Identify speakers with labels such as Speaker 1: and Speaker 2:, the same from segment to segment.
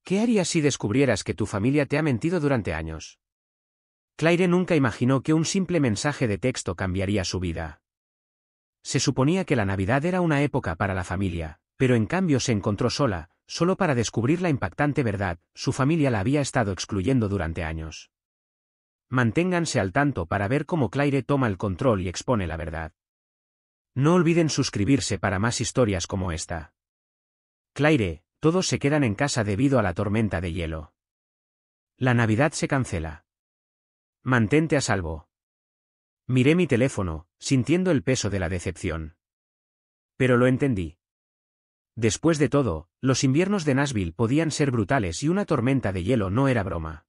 Speaker 1: ¿Qué harías si descubrieras que tu familia te ha mentido durante años? Claire nunca imaginó que un simple mensaje de texto cambiaría su vida. Se suponía que la Navidad era una época para la familia, pero en cambio se encontró sola, solo para descubrir la impactante verdad: su familia la había estado excluyendo durante años. Manténganse al tanto para ver cómo Claire toma el control y expone la verdad. No olviden suscribirse para más historias como esta. Claire, todos se quedan en casa debido a la tormenta de hielo. La Navidad se cancela. Mantente a salvo. Miré mi teléfono, sintiendo el peso de la decepción. Pero lo entendí. Después de todo, los inviernos de Nashville podían ser brutales y una tormenta de hielo no era broma.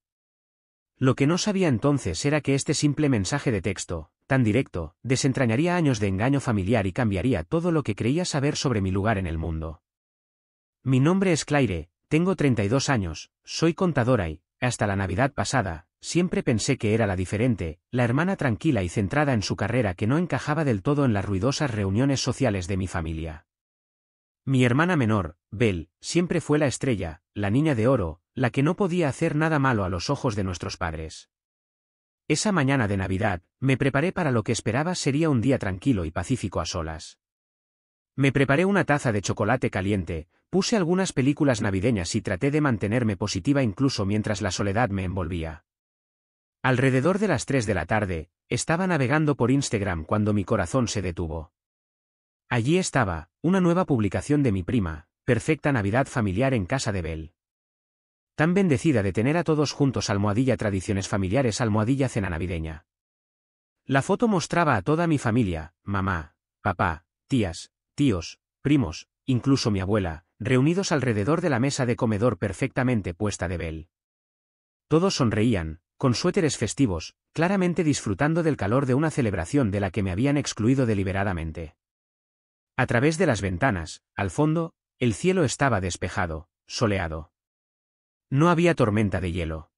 Speaker 1: Lo que no sabía entonces era que este simple mensaje de texto, tan directo, desentrañaría años de engaño familiar y cambiaría todo lo que creía saber sobre mi lugar en el mundo. Mi nombre es Claire, tengo 32 años, soy contadora y, hasta la Navidad pasada, siempre pensé que era la diferente, la hermana tranquila y centrada en su carrera que no encajaba del todo en las ruidosas reuniones sociales de mi familia. Mi hermana menor, Belle, siempre fue la estrella, la niña de oro, la que no podía hacer nada malo a los ojos de nuestros padres. Esa mañana de Navidad, me preparé para lo que esperaba sería un día tranquilo y pacífico a solas. Me preparé una taza de chocolate caliente, puse algunas películas navideñas y traté de mantenerme positiva incluso mientras la soledad me envolvía. Alrededor de las 3 de la tarde, estaba navegando por Instagram cuando mi corazón se detuvo. Allí estaba, una nueva publicación de mi prima: perfecta Navidad familiar en casa de Belle. Tan bendecida de tener a todos juntos, almohadilla tradiciones familiares, almohadilla cena navideña. La foto mostraba a toda mi familia, mamá, papá, tías, tíos, primos, incluso mi abuela, reunidos alrededor de la mesa de comedor perfectamente puesta de Belle. Todos sonreían, con suéteres festivos, claramente disfrutando del calor de una celebración de la que me habían excluido deliberadamente. A través de las ventanas, al fondo, el cielo estaba despejado, soleado. No había tormenta de hielo.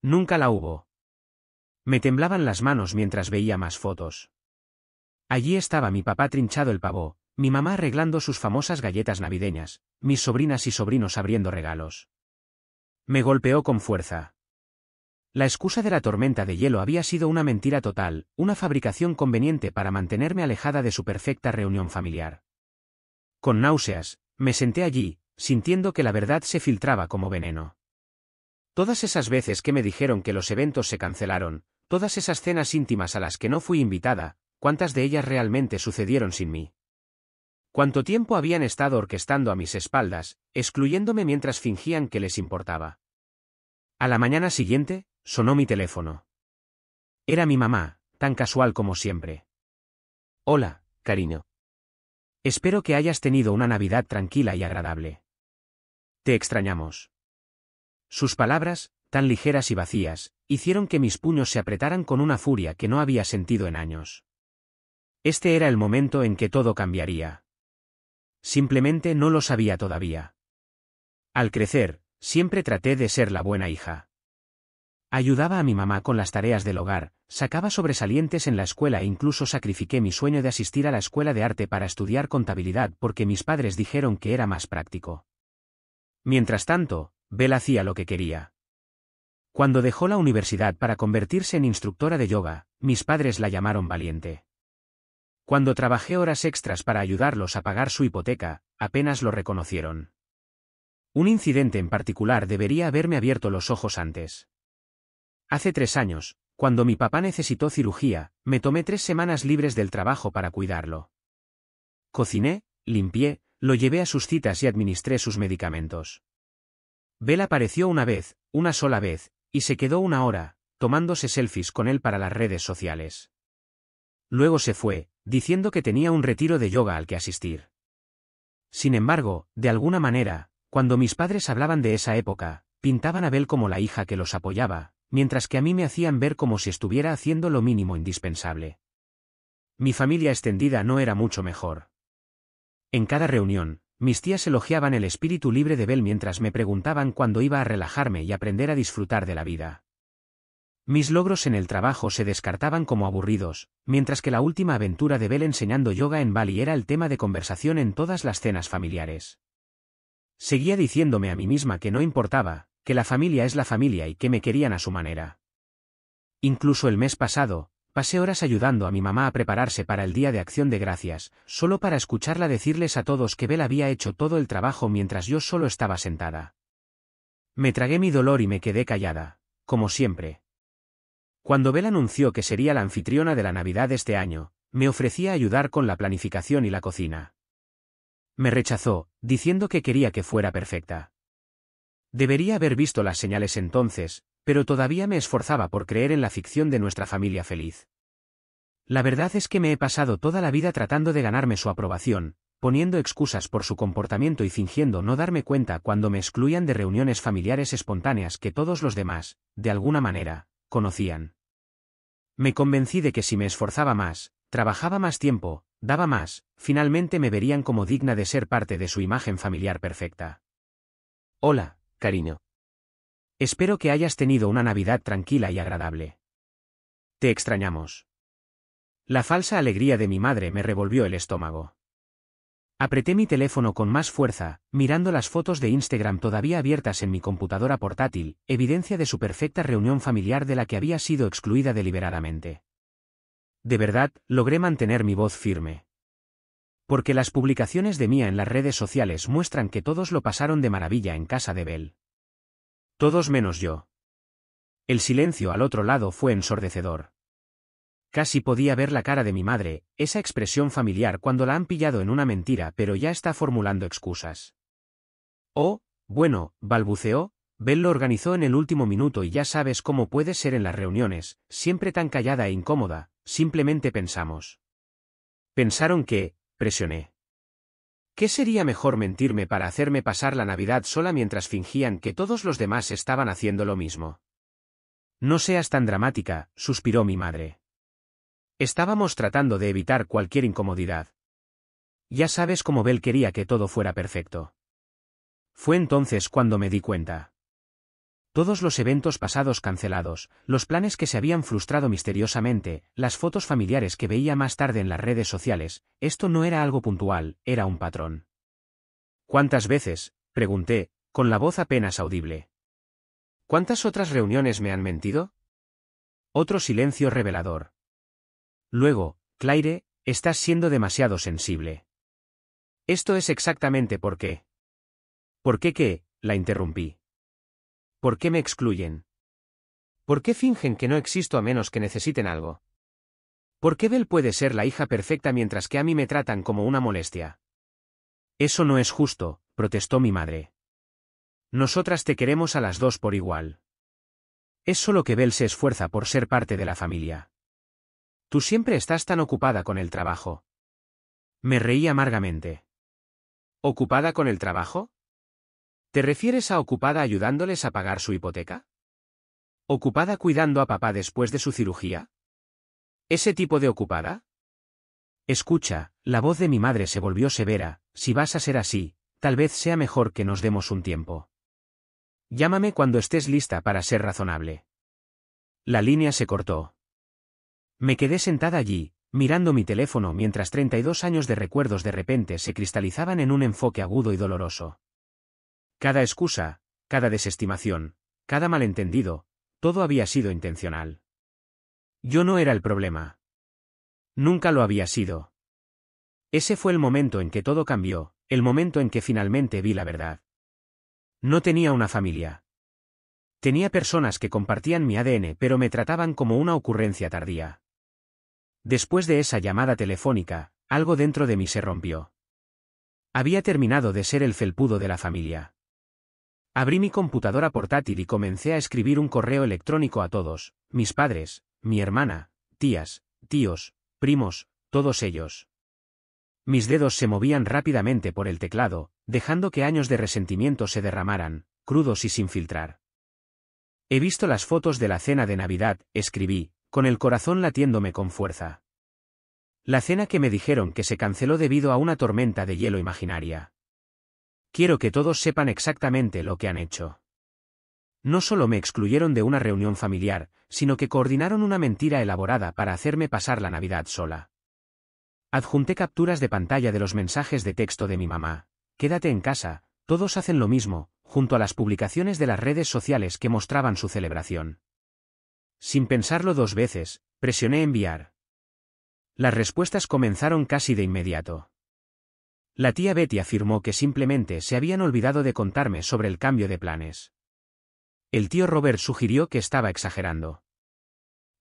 Speaker 1: Nunca la hubo. Me temblaban las manos mientras veía más fotos. Allí estaba mi papá trinchado el pavo, mi mamá arreglando sus famosas galletas navideñas, mis sobrinas y sobrinos abriendo regalos. Me golpeó con fuerza. La excusa de la tormenta de hielo había sido una mentira total, una fabricación conveniente para mantenerme alejada de su perfecta reunión familiar. Con náuseas, me senté allí, sintiendo que la verdad se filtraba como veneno. Todas esas veces que me dijeron que los eventos se cancelaron, todas esas cenas íntimas a las que no fui invitada, ¿cuántas de ellas realmente sucedieron sin mí? ¿Cuánto tiempo habían estado orquestando a mis espaldas, excluyéndome mientras fingían que les importaba? A la mañana siguiente, sonó mi teléfono. Era mi mamá, tan casual como siempre. Hola, cariño. Espero que hayas tenido una Navidad tranquila y agradable. Te extrañamos. Sus palabras, tan ligeras y vacías, hicieron que mis puños se apretaran con una furia que no había sentido en años. Este era el momento en que todo cambiaría. Simplemente no lo sabía todavía. Al crecer, siempre traté de ser la buena hija. Ayudaba a mi mamá con las tareas del hogar, sacaba sobresalientes en la escuela e incluso sacrifiqué mi sueño de asistir a la escuela de arte para estudiar contabilidad porque mis padres dijeron que era más práctico. Mientras tanto, Belle hacía lo que quería. Cuando dejó la universidad para convertirse en instructora de yoga, mis padres la llamaron valiente. Cuando trabajé horas extras para ayudarlos a pagar su hipoteca, apenas lo reconocieron. Un incidente en particular debería haberme abierto los ojos antes. Hace 3 años, cuando mi papá necesitó cirugía, me tomé 3 semanas libres del trabajo para cuidarlo. Cociné, limpié, lo llevé a sus citas y administré sus medicamentos. Belle apareció una sola vez, y se quedó 1 hora, tomándose selfies con él para las redes sociales. Luego se fue, diciendo que tenía un retiro de yoga al que asistir. Sin embargo, de alguna manera, cuando mis padres hablaban de esa época, pintaban a Belle como la hija que los apoyaba, mientras que a mí me hacían ver como si estuviera haciendo lo mínimo indispensable. Mi familia extendida no era mucho mejor. En cada reunión, mis tías elogiaban el espíritu libre de Belle mientras me preguntaban cuándo iba a relajarme y aprender a disfrutar de la vida. Mis logros en el trabajo se descartaban como aburridos, mientras que la última aventura de Belle enseñando yoga en Bali era el tema de conversación en todas las cenas familiares. Seguía diciéndome a mí misma que no importaba, que la familia es la familia y que me querían a su manera. Incluso el mes pasado, pasé horas ayudando a mi mamá a prepararse para el Día de Acción de Gracias, solo para escucharla decirles a todos que Belle había hecho todo el trabajo mientras yo solo estaba sentada. Me tragué mi dolor y me quedé callada, como siempre. Cuando Belle anunció que sería la anfitriona de la Navidad este año, me ofrecía ayudar con la planificación y la cocina. Me rechazó, diciendo que quería que fuera perfecta. Debería haber visto las señales entonces, pero todavía me esforzaba por creer en la ficción de nuestra familia feliz. La verdad es que me he pasado toda la vida tratando de ganarme su aprobación, poniendo excusas por su comportamiento y fingiendo no darme cuenta cuando me excluían de reuniones familiares espontáneas que todos los demás, de alguna manera, conocían. Me convencí de que si me esforzaba más, trabajaba más tiempo, daba más, finalmente me verían como digna de ser parte de su imagen familiar perfecta. Hola, cariño. Espero que hayas tenido una Navidad tranquila y agradable. Te extrañamos. La falsa alegría de mi madre me revolvió el estómago. Apreté mi teléfono con más fuerza, mirando las fotos de Instagram todavía abiertas en mi computadora portátil, evidencia de su perfecta reunión familiar de la que había sido excluida deliberadamente. De verdad, logré mantener mi voz firme. Porque las publicaciones de Mia en las redes sociales muestran que todos lo pasaron de maravilla en casa de Belle. Todos menos yo. El silencio al otro lado fue ensordecedor. Casi podía ver la cara de mi madre, esa expresión familiar cuando la han pillado en una mentira pero ya está formulando excusas. Oh, bueno, balbuceó, Belle lo organizó en el último minuto y ya sabes cómo puede ser en las reuniones, siempre tan callada e incómoda, simplemente pensamos. Pensaron que, presioné. ¿Qué sería mejor mentirme para hacerme pasar la Navidad sola mientras fingían que todos los demás estaban haciendo lo mismo? No seas tan dramática, suspiró mi madre. Estábamos tratando de evitar cualquier incomodidad. Ya sabes cómo Belle quería que todo fuera perfecto. Fue entonces cuando me di cuenta. Todos los eventos pasados cancelados, los planes que se habían frustrado misteriosamente, las fotos familiares que veía más tarde en las redes sociales, esto no era algo puntual, era un patrón. ¿Cuántas veces?, pregunté, con la voz apenas audible. ¿Cuántas otras reuniones me han mentido? Otro silencio revelador. Luego, Claire, estás siendo demasiado sensible. Esto es exactamente por qué. ¿Por qué qué?, la interrumpí. ¿Por qué me excluyen? ¿Por qué fingen que no existo a menos que necesiten algo? ¿Por qué Belle puede ser la hija perfecta mientras que a mí me tratan como una molestia? Eso no es justo, protestó mi madre. Nosotras te queremos a las dos por igual. Es solo que Belle se esfuerza por ser parte de la familia. Tú siempre estás tan ocupada con el trabajo. Me reí amargamente. ¿Ocupada con el trabajo? ¿Te refieres a ocupada ayudándoles a pagar su hipoteca? ¿Ocupada cuidando a papá después de su cirugía? ¿Ese tipo de ocupada? Escucha, la voz de mi madre se volvió severa, si vas a ser así, tal vez sea mejor que nos demos un tiempo. Llámame cuando estés lista para ser razonable. La línea se cortó. Me quedé sentada allí, mirando mi teléfono mientras 32 años de recuerdos de repente se cristalizaban en un enfoque agudo y doloroso. Cada excusa, cada desestimación, cada malentendido, todo había sido intencional. Yo no era el problema. Nunca lo había sido. Ese fue el momento en que todo cambió, el momento en que finalmente vi la verdad. No tenía una familia. Tenía personas que compartían mi ADN pero me trataban como una ocurrencia tardía. Después de esa llamada telefónica, algo dentro de mí se rompió. Había terminado de ser el felpudo de la familia. Abrí mi computadora portátil y comencé a escribir un correo electrónico a todos, mis padres, mi hermana, tías, tíos, primos, todos ellos. Mis dedos se movían rápidamente por el teclado, dejando que años de resentimiento se derramaran, crudos y sin filtrar. He visto las fotos de la cena de Navidad, escribí, con el corazón latiéndome con fuerza. La cena que me dijeron que se canceló debido a una tormenta de hielo imaginaria. Quiero que todos sepan exactamente lo que han hecho. No solo me excluyeron de una reunión familiar, sino que coordinaron una mentira elaborada para hacerme pasar la Navidad sola. Adjunté capturas de pantalla de los mensajes de texto de mi mamá. Quédate en casa, todos hacen lo mismo, junto a las publicaciones de las redes sociales que mostraban su celebración. Sin pensarlo dos veces, presioné enviar. Las respuestas comenzaron casi de inmediato. La tía Betty afirmó que simplemente se habían olvidado de contarme sobre el cambio de planes. El tío Robert sugirió que estaba exagerando.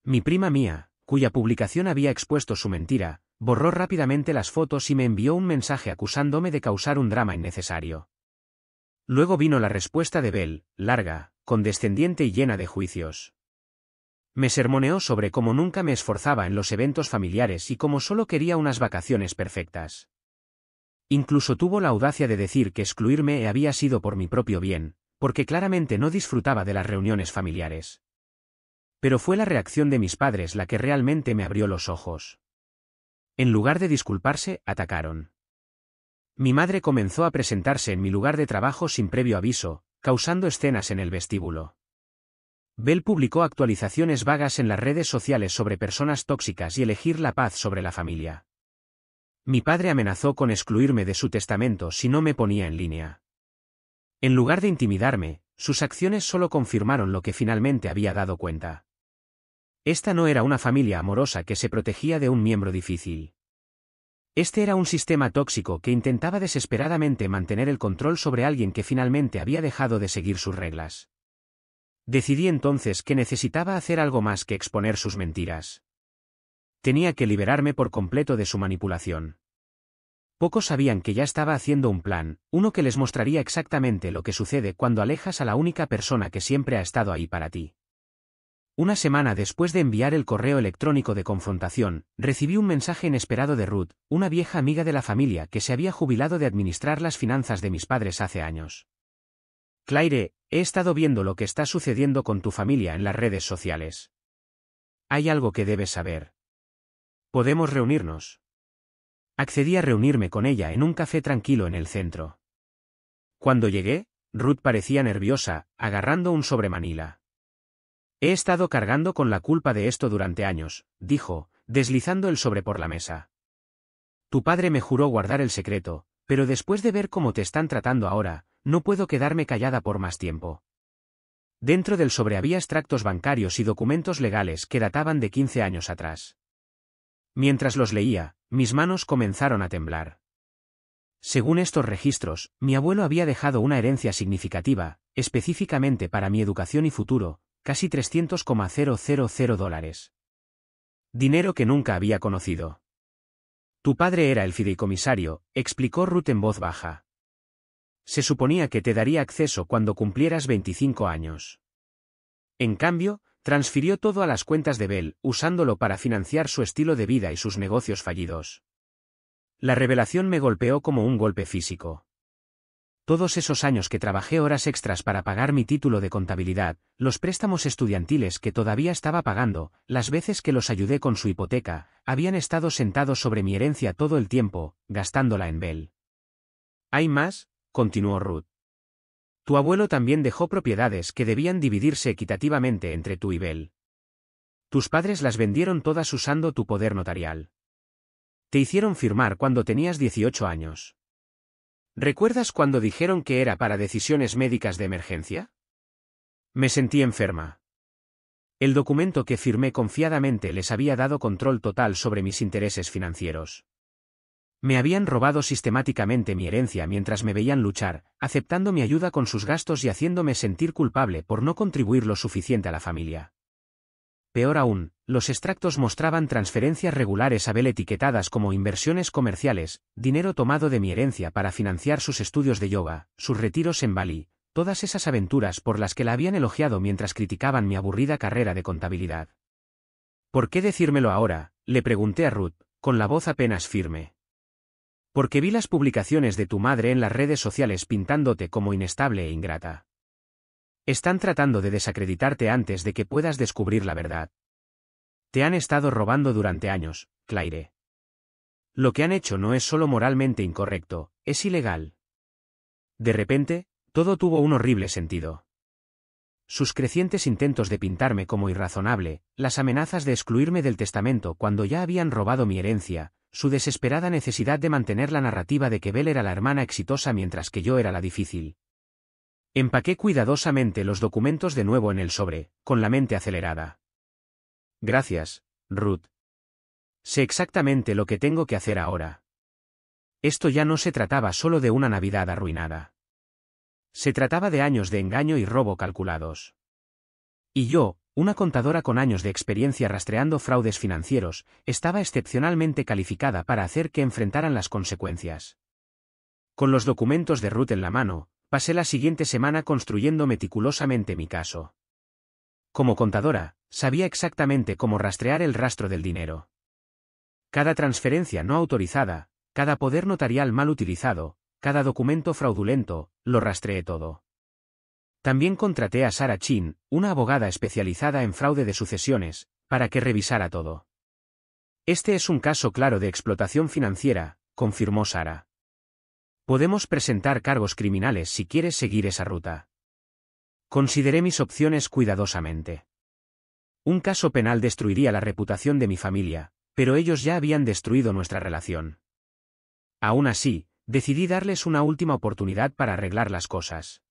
Speaker 1: Mi prima Mia, cuya publicación había expuesto su mentira, borró rápidamente las fotos y me envió un mensaje acusándome de causar un drama innecesario. Luego vino la respuesta de Belle, larga, condescendiente y llena de juicios. Me sermoneó sobre cómo nunca me esforzaba en los eventos familiares y cómo solo quería unas vacaciones perfectas. Incluso tuvo la audacia de decir que excluirme había sido por mi propio bien, porque claramente no disfrutaba de las reuniones familiares. Pero fue la reacción de mis padres la que realmente me abrió los ojos. En lugar de disculparse, atacaron. Mi madre comenzó a presentarse en mi lugar de trabajo sin previo aviso, causando escenas en el vestíbulo. Belle publicó actualizaciones vagas en las redes sociales sobre personas tóxicas y elegir la paz sobre la familia. Mi padre amenazó con excluirme de su testamento si no me ponía en línea. En lugar de intimidarme, sus acciones solo confirmaron lo que finalmente había dado cuenta. Esta no era una familia amorosa que se protegía de un miembro difícil. Este era un sistema tóxico que intentaba desesperadamente mantener el control sobre alguien que finalmente había dejado de seguir sus reglas. Decidí entonces que necesitaba hacer algo más que exponer sus mentiras. Tenía que liberarme por completo de su manipulación. Pocos sabían que ya estaba haciendo un plan, uno que les mostraría exactamente lo que sucede cuando alejas a la única persona que siempre ha estado ahí para ti. Una semana después de enviar el correo electrónico de confrontación, recibí un mensaje inesperado de Ruth, una vieja amiga de la familia que se había jubilado de administrar las finanzas de mis padres hace años. Claire, he estado viendo lo que está sucediendo con tu familia en las redes sociales. Hay algo que debes saber. ¿Podemos reunirnos? Accedí a reunirme con ella en un café tranquilo en el centro. Cuando llegué, Ruth parecía nerviosa, agarrando un sobremanila. He estado cargando con la culpa de esto durante años, dijo, deslizando el sobre por la mesa. Tu padre me juró guardar el secreto, pero después de ver cómo te están tratando ahora, no puedo quedarme callada por más tiempo. Dentro del sobre había extractos bancarios y documentos legales que databan de 15 años atrás. Mientras los leía, mis manos comenzaron a temblar. Según estos registros, mi abuelo había dejado una herencia significativa, específicamente para mi educación y futuro, casi $300,000. Dinero que nunca había conocido. Tu padre era el fideicomisario, explicó Ruth en voz baja. Se suponía que te daría acceso cuando cumplieras 25 años. En cambio, transfirió todo a las cuentas de Belle, usándolo para financiar su estilo de vida y sus negocios fallidos. La revelación me golpeó como un golpe físico. Todos esos años que trabajé horas extras para pagar mi título de contabilidad, los préstamos estudiantiles que todavía estaba pagando, las veces que los ayudé con su hipoteca, habían estado sentados sobre mi herencia todo el tiempo, gastándola en Belle. ¿Hay más?, continuó Ruth. Tu abuelo también dejó propiedades que debían dividirse equitativamente entre tú y Belle. Tus padres las vendieron todas usando tu poder notarial. Te hicieron firmar cuando tenías 18 años. ¿Recuerdas cuando dijeron que era para decisiones médicas de emergencia? Me sentí enferma. El documento que firmé confiadamente les había dado control total sobre mis intereses financieros. Me habían robado sistemáticamente mi herencia mientras me veían luchar, aceptando mi ayuda con sus gastos y haciéndome sentir culpable por no contribuir lo suficiente a la familia. Peor aún, los extractos mostraban transferencias regulares a Belle etiquetadas como inversiones comerciales, dinero tomado de mi herencia para financiar sus estudios de yoga, sus retiros en Bali, todas esas aventuras por las que la habían elogiado mientras criticaban mi aburrida carrera de contabilidad. ¿Por qué decírmelo ahora?, le pregunté a Ruth, con la voz apenas firme. Porque vi las publicaciones de tu madre en las redes sociales pintándote como inestable e ingrata. Están tratando de desacreditarte antes de que puedas descubrir la verdad. Te han estado robando durante años, Claire. Lo que han hecho no es solo moralmente incorrecto, es ilegal. De repente, todo tuvo un horrible sentido. Sus crecientes intentos de pintarme como irrazonable, las amenazas de excluirme del testamento cuando ya habían robado mi herencia, su desesperada necesidad de mantener la narrativa de que Belle era la hermana exitosa mientras que yo era la difícil. Empaqué cuidadosamente los documentos de nuevo en el sobre, con la mente acelerada. Gracias, Ruth. Sé exactamente lo que tengo que hacer ahora. Esto ya no se trataba solo de una Navidad arruinada. Se trataba de años de engaño y robo calculados. Y yo, una contadora con años de experiencia rastreando fraudes financieros, estaba excepcionalmente calificada para hacer que enfrentaran las consecuencias. Con los documentos de Ruth en la mano, pasé la siguiente semana construyendo meticulosamente mi caso. Como contadora, sabía exactamente cómo rastrear el rastro del dinero. Cada transferencia no autorizada, cada poder notarial mal utilizado, cada documento fraudulento, lo rastreé todo. También contraté a Sarah Chin, una abogada especializada en fraude de sucesiones, para que revisara todo. Este es un caso claro de explotación financiera, confirmó Sarah. Podemos presentar cargos criminales si quieres seguir esa ruta. Consideré mis opciones cuidadosamente. Un caso penal destruiría la reputación de mi familia, pero ellos ya habían destruido nuestra relación. Aún así, decidí darles una última oportunidad para arreglar las cosas.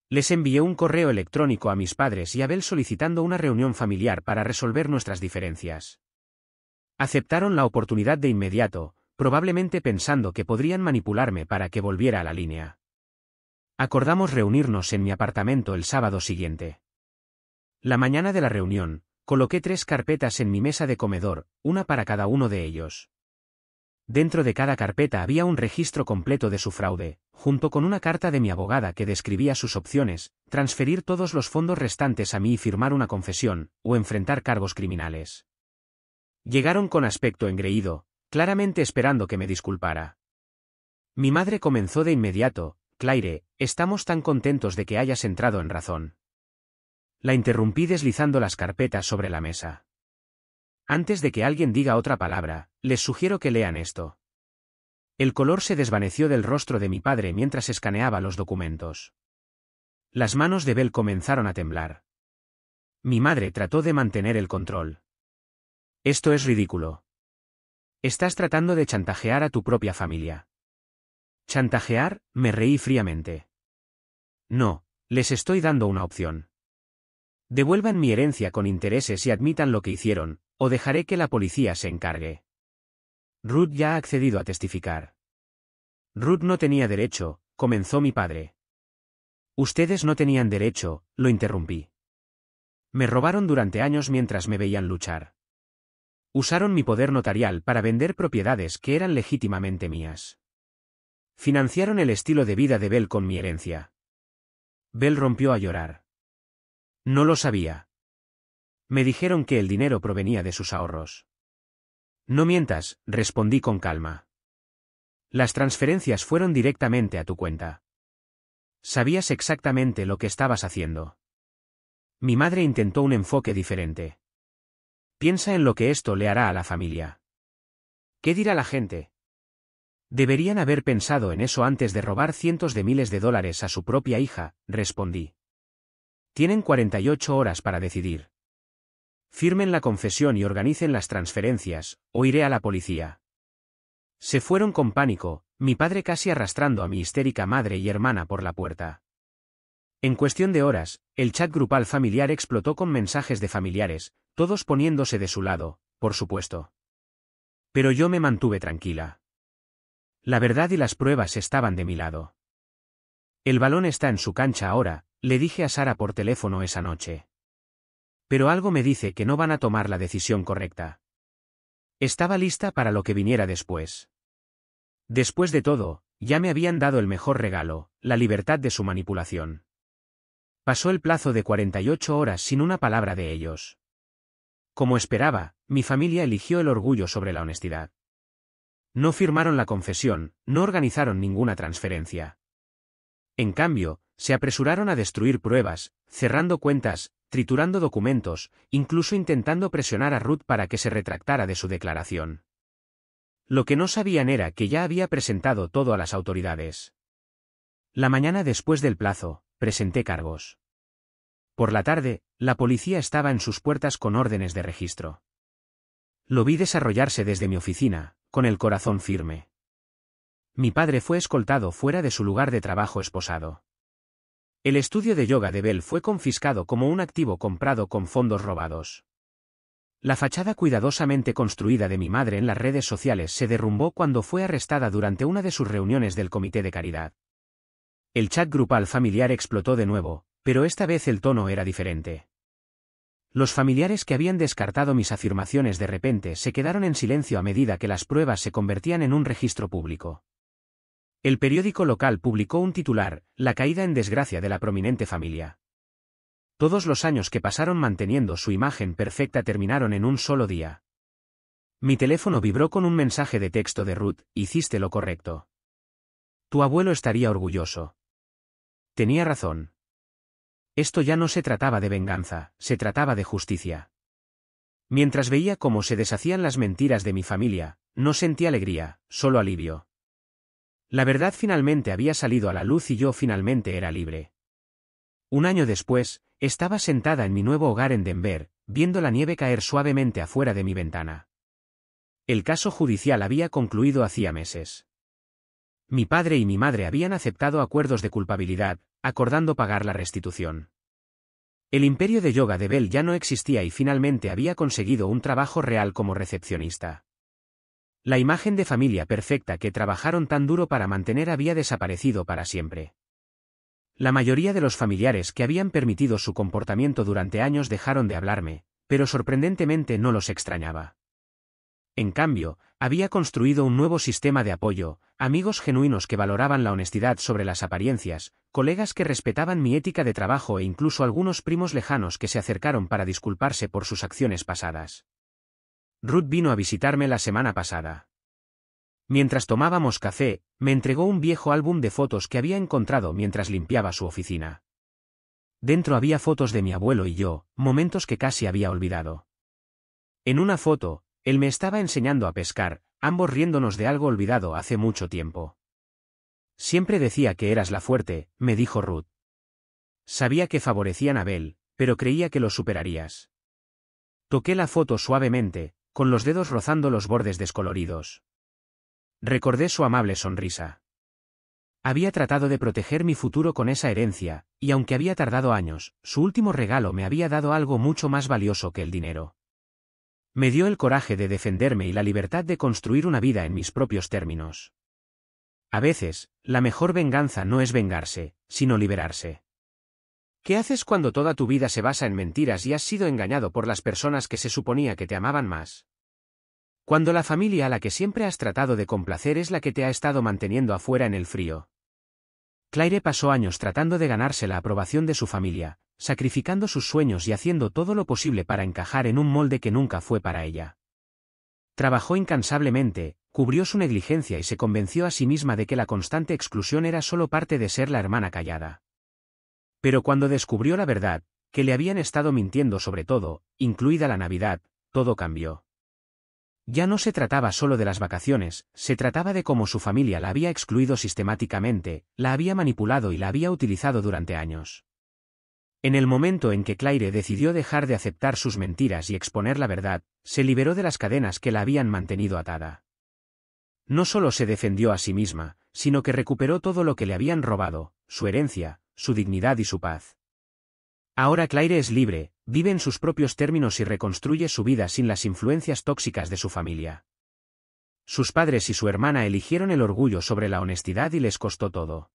Speaker 1: Les envié un correo electrónico a mis padres y a Belle solicitando una reunión familiar para resolver nuestras diferencias. Aceptaron la oportunidad de inmediato, probablemente pensando que podrían manipularme para que volviera a la línea. Acordamos reunirnos en mi apartamento el sábado siguiente. La mañana de la reunión, coloqué 3 carpetas en mi mesa de comedor, una para cada uno de ellos. Dentro de cada carpeta había un registro completo de su fraude, junto con una carta de mi abogada que describía sus opciones: transferir todos los fondos restantes a mí y firmar una confesión, o enfrentar cargos criminales. Llegaron con aspecto engreído, claramente esperando que me disculpara. Mi madre comenzó de inmediato: Claire, estamos tan contentos de que hayas entrado en razón. La interrumpí deslizando las carpetas sobre la mesa. Antes de que alguien diga otra palabra, les sugiero que lean esto. El color se desvaneció del rostro de mi padre mientras escaneaba los documentos. Las manos de Belle comenzaron a temblar. Mi madre trató de mantener el control. Esto es ridículo. Estás tratando de chantajear a tu propia familia. ¿Chantajear? Me reí fríamente. No, les estoy dando una opción. Devuelvan mi herencia con intereses y admitan lo que hicieron, o dejaré que la policía se encargue. Ruth ya ha accedido a testificar. Ruth no tenía derecho, comenzó mi padre. Ustedes no tenían derecho, lo interrumpí. Me robaron durante años mientras me veían luchar. Usaron mi poder notarial para vender propiedades que eran legítimamente mías. Financiaron el estilo de vida de Belle con mi herencia. Belle rompió a llorar. No lo sabía. Me dijeron que el dinero provenía de sus ahorros. No mientas, respondí con calma. Las transferencias fueron directamente a tu cuenta. Sabías exactamente lo que estabas haciendo. Mi madre intentó un enfoque diferente. Piensa en lo que esto le hará a la familia. ¿Qué dirá la gente? Deberían haber pensado en eso antes de robar cientos de miles de dólares a su propia hija, respondí. Tienen 48 horas para decidir. Firmen la confesión y organicen las transferencias, o iré a la policía. Se fueron con pánico, mi padre casi arrastrando a mi histérica madre y hermana por la puerta. En cuestión de horas, el chat grupal familiar explotó con mensajes de familiares, todos poniéndose de su lado, por supuesto. Pero yo me mantuve tranquila. La verdad y las pruebas estaban de mi lado. El balón está en su cancha ahora, le dije a Sarah por teléfono esa noche. Pero algo me dice que no van a tomar la decisión correcta. Estaba lista para lo que viniera después. Después de todo, ya me habían dado el mejor regalo, la libertad de su manipulación. Pasó el plazo de 48 horas sin una palabra de ellos. Como esperaba, mi familia eligió el orgullo sobre la honestidad. No firmaron la confesión, no organizaron ninguna transferencia. En cambio, se apresuraron a destruir pruebas, cerrando cuentas, triturando documentos, incluso intentando presionar a Ruth para que se retractara de su declaración. Lo que no sabían era que ya había presentado todo a las autoridades. La mañana después del plazo, presenté cargos. Por la tarde, la policía estaba en sus puertas con órdenes de registro. Lo vi desarrollarse desde mi oficina, con el corazón firme. Mi padre fue escoltado fuera de su lugar de trabajo esposado. El estudio de yoga de Bell fue confiscado como un activo comprado con fondos robados. La fachada cuidadosamente construida de mi madre en las redes sociales se derrumbó cuando fue arrestada durante una de sus reuniones del comité de caridad. El chat grupal familiar explotó de nuevo, pero esta vez el tono era diferente. Los familiares que habían descartado mis afirmaciones de repente se quedaron en silencio a medida que las pruebas se convertían en un registro público. El periódico local publicó un titular: La caída en desgracia de la prominente familia. Todos los años que pasaron manteniendo su imagen perfecta terminaron en un solo día. Mi teléfono vibró con un mensaje de texto de Ruth: hiciste lo correcto. Tu abuelo estaría orgulloso. Tenía razón. Esto ya no se trataba de venganza, se trataba de justicia. Mientras veía cómo se deshacían las mentiras de mi familia, no sentí alegría, solo alivio. La verdad finalmente había salido a la luz y yo finalmente era libre. Un año después, estaba sentada en mi nuevo hogar en Denver, viendo la nieve caer suavemente afuera de mi ventana. El caso judicial había concluido hacía meses. Mi padre y mi madre habían aceptado acuerdos de culpabilidad, acordando pagar la restitución. El imperio de yoga de Bell ya no existía y finalmente había conseguido un trabajo real como recepcionista. La imagen de familia perfecta que trabajaron tan duro para mantener había desaparecido para siempre. La mayoría de los familiares que habían permitido su comportamiento durante años dejaron de hablarme, pero sorprendentemente no los extrañaba. En cambio, había construido un nuevo sistema de apoyo, amigos genuinos que valoraban la honestidad sobre las apariencias, colegas que respetaban mi ética de trabajo e incluso algunos primos lejanos que se acercaron para disculparse por sus acciones pasadas. Ruth vino a visitarme la semana pasada. Mientras tomábamos café, me entregó un viejo álbum de fotos que había encontrado mientras limpiaba su oficina. Dentro había fotos de mi abuelo y yo, momentos que casi había olvidado. En una foto, él me estaba enseñando a pescar, ambos riéndonos de algo olvidado hace mucho tiempo. Siempre decía que eras la fuerte, me dijo Ruth. Sabía que favorecían a Bell, pero creía que lo superarías. Toqué la foto suavemente, con los dedos rozando los bordes descoloridos. Recordé su amable sonrisa. Había tratado de proteger mi futuro con esa herencia, y aunque había tardado años, su último regalo me había dado algo mucho más valioso que el dinero. Me dio el coraje de defenderme y la libertad de construir una vida en mis propios términos. A veces, la mejor venganza no es vengarse, sino liberarse. ¿Qué haces cuando toda tu vida se basa en mentiras y has sido engañado por las personas que se suponía que te amaban más? Cuando la familia a la que siempre has tratado de complacer es la que te ha estado manteniendo afuera en el frío. Claire pasó años tratando de ganarse la aprobación de su familia, sacrificando sus sueños y haciendo todo lo posible para encajar en un molde que nunca fue para ella. Trabajó incansablemente, cubrió su negligencia y se convenció a sí misma de que la constante exclusión era solo parte de ser la hermana callada. Pero cuando descubrió la verdad, que le habían estado mintiendo sobre todo, incluida la Navidad, todo cambió. Ya no se trataba solo de las vacaciones, se trataba de cómo su familia la había excluido sistemáticamente, la había manipulado y la había utilizado durante años. En el momento en que Claire decidió dejar de aceptar sus mentiras y exponer la verdad, se liberó de las cadenas que la habían mantenido atada. No solo se defendió a sí misma, sino que recuperó todo lo que le habían robado, su herencia, su dignidad y su paz. Ahora Claire es libre, vive en sus propios términos y reconstruye su vida sin las influencias tóxicas de su familia. Sus padres y su hermana eligieron el orgullo sobre la honestidad y les costó todo.